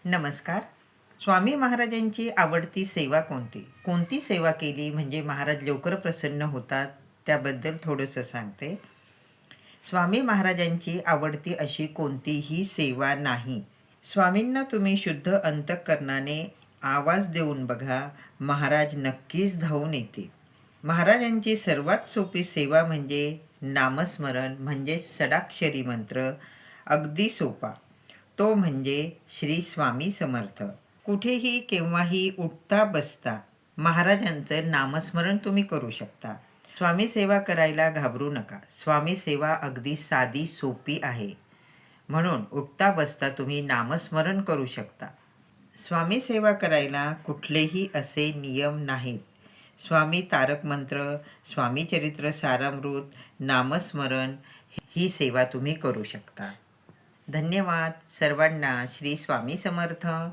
नमस्कार. स्वामी महाराजांची आवडती सेवा कोणती? कोणती सेवा केली म्हणजे महाराज लवकर प्रसन्न होतात? त्याबद्दल थोडंसं सांगते. स्वामी महाराजांची आवडती अशी कोणतीही सेवा नाही. स्वामींना तुम्ही शुद्ध अंतःकरणाने आवाज देऊन बघा, महाराज नक्कीच धावून येतील. महाराजांची सर्वात सोपी सेवा म्हणजे नामस्मरण म्हणजे षडाक्षरी मंत्र. अगदी सोपा. तो म्हणजे श्री स्वामी समर्थ. कुठेही केव्हाही उठता बसता महाराजांचं नामस्मरण तुम्ही करू शकता. स्वामी सेवा करायला घाबरू नका. स्वामी सेवा अगदी साधी सोपी आहे. म्हणून उठता बसता तुम्ही नामस्मरण करू शकता. स्वामी सेवा करायला कुठलेही असे नियम नाहीत. स्वामी तारक मंत्र, स्वामी चरित्र सारामृत, नामस्मरण ही सेवा तुम्ही करू शकता. धन्यवाद. सर्वांना श्री स्वामी समर्थ.